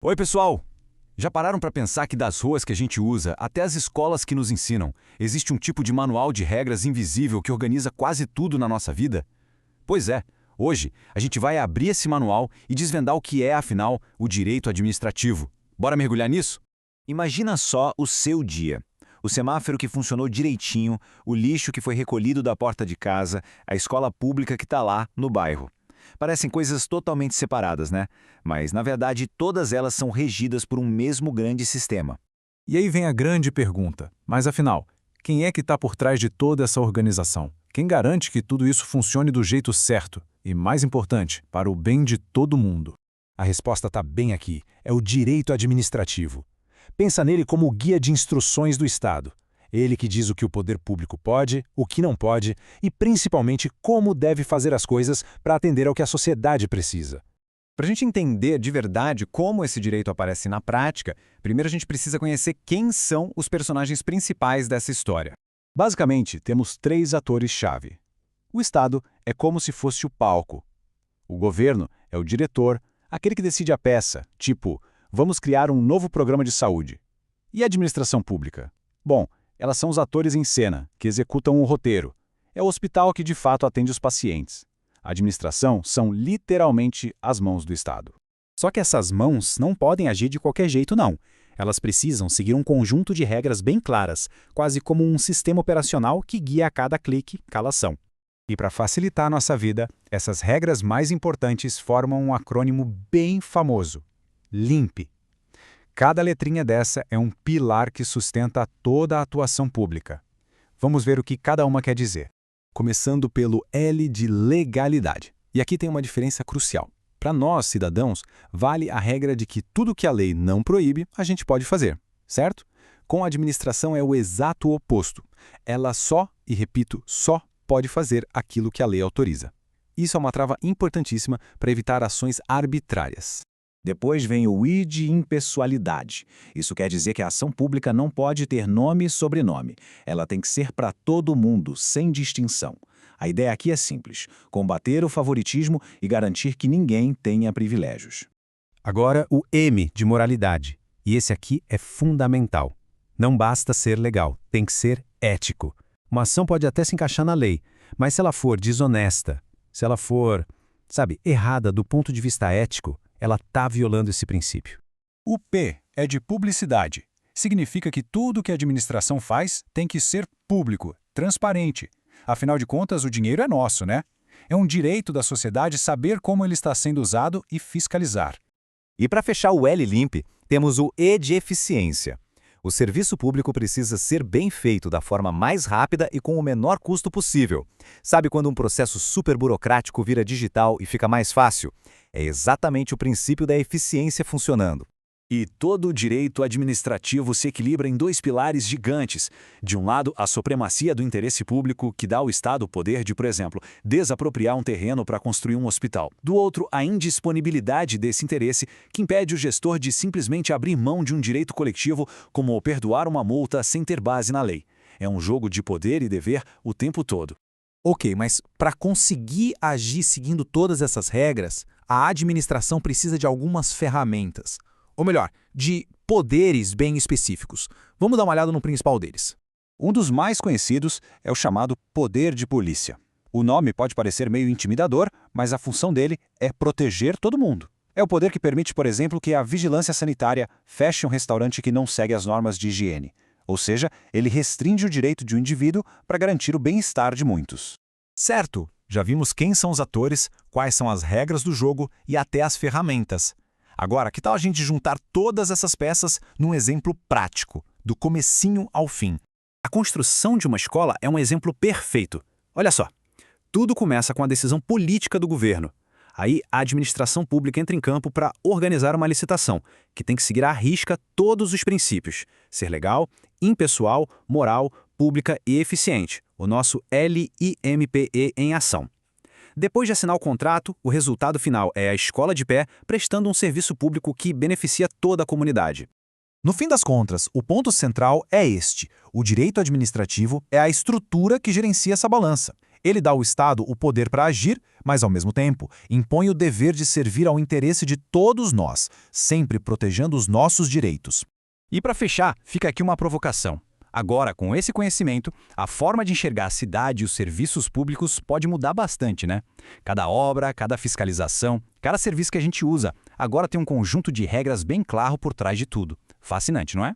Oi, pessoal! Já pararam para pensar que das ruas que a gente usa até as escolas que nos ensinam, existe um tipo de manual de regras invisível que organiza quase tudo na nossa vida? Pois é, hoje a gente vai abrir esse manual e desvendar o que é, afinal, o direito administrativo. Bora mergulhar nisso? Imagina só o seu dia. O semáforo que funcionou direitinho, o lixo que foi recolhido da porta de casa, a escola pública que está lá no bairro. Parecem coisas totalmente separadas, né? Mas, na verdade, todas elas são regidas por um mesmo grande sistema. E aí vem a grande pergunta. Mas afinal, quem é que está por trás de toda essa organização? Quem garante que tudo isso funcione do jeito certo? E, mais importante, para o bem de todo mundo? A resposta está bem aqui. É o direito administrativo. Pensa nele como o guia de instruções do Estado. Ele que diz o que o poder público pode, o que não pode e, principalmente, como deve fazer as coisas para atender ao que a sociedade precisa. Para a gente entender de verdade como esse direito aparece na prática, primeiro a gente precisa conhecer quem são os personagens principais dessa história. Basicamente, temos três atores-chave. O Estado é como se fosse o palco. O governo é o diretor, aquele que decide a peça, tipo, vamos criar um novo programa de saúde. E a administração pública? Bom, elas são os atores em cena, que executam o roteiro. É o hospital que de fato atende os pacientes. A administração são literalmente as mãos do Estado. Só que essas mãos não podem agir de qualquer jeito, não. Elas precisam seguir um conjunto de regras bem claras, quase como um sistema operacional que guia a cada clique, cada ação. E para facilitar a nossa vida, essas regras mais importantes formam um acrônimo bem famoso: LIMP. Cada letrinha dessa é um pilar que sustenta toda a atuação pública. Vamos ver o que cada uma quer dizer. Começando pelo L de legalidade. E aqui tem uma diferença crucial. Para nós, cidadãos, vale a regra de que tudo que a lei não proíbe, a gente pode fazer, certo? Com a administração é o exato oposto. Ela só, e repito, só pode fazer aquilo que a lei autoriza. Isso é uma trava importantíssima para evitar ações arbitrárias. Depois vem o I de impessoalidade. Isso quer dizer que a ação pública não pode ter nome e sobrenome. Ela tem que ser para todo mundo, sem distinção. A ideia aqui é simples: combater o favoritismo e garantir que ninguém tenha privilégios. Agora o M de moralidade. E esse aqui é fundamental. Não basta ser legal, tem que ser ético. Uma ação pode até se encaixar na lei, mas se ela for desonesta, se ela for, errada do ponto de vista ético, ela está violando esse princípio. O P é de publicidade. Significa que tudo que a administração faz tem que ser público, transparente. Afinal de contas, o dinheiro é nosso, né? É um direito da sociedade saber como ele está sendo usado e fiscalizar. E para fechar o L limpe, temos o E de eficiência. O serviço público precisa ser bem feito da forma mais rápida e com o menor custo possível. Sabe quando um processo super burocrático vira digital e fica mais fácil? É exatamente o princípio da eficiência funcionando. E todo o direito administrativo se equilibra em dois pilares gigantes. De um lado, a supremacia do interesse público, que dá ao Estado o poder de, por exemplo, desapropriar um terreno para construir um hospital. Do outro, a indisponibilidade desse interesse, que impede o gestor de simplesmente abrir mão de um direito coletivo, como perdoar uma multa sem ter base na lei. É um jogo de poder e dever o tempo todo. Ok, mas para conseguir agir seguindo todas essas regras, a administração precisa de algumas ferramentas. Ou melhor, de poderes bem específicos. Vamos dar uma olhada no principal deles. Um dos mais conhecidos é o chamado poder de polícia. O nome pode parecer meio intimidador, mas a função dele é proteger todo mundo. É o poder que permite, por exemplo, que a vigilância sanitária feche um restaurante que não segue as normas de higiene. Ou seja, ele restringe o direito de um indivíduo para garantir o bem-estar de muitos. Certo, já vimos quem são os atores, quais são as regras do jogo e até as ferramentas. Agora, que tal a gente juntar todas essas peças num exemplo prático, do comecinho ao fim? A construção de uma escola é um exemplo perfeito. Olha só, tudo começa com a decisão política do governo. Aí a administração pública entra em campo para organizar uma licitação, que tem que seguir à risca todos os princípios: ser legal, impessoal, moral, pública e eficiente. O nosso LIMPE em ação. Depois de assinar o contrato, o resultado final é a escola de pé, prestando um serviço público que beneficia toda a comunidade. No fim das contas, o ponto central é este: o direito administrativo é a estrutura que gerencia essa balança. Ele dá ao Estado o poder para agir, mas, ao mesmo tempo, impõe o dever de servir ao interesse de todos nós, sempre protegendo os nossos direitos. E para fechar, fica aqui uma provocação. Agora, com esse conhecimento, a forma de enxergar a cidade e os serviços públicos pode mudar bastante, né? Cada obra, cada fiscalização, cada serviço que a gente usa, agora tem um conjunto de regras bem claro por trás de tudo. Fascinante, não é?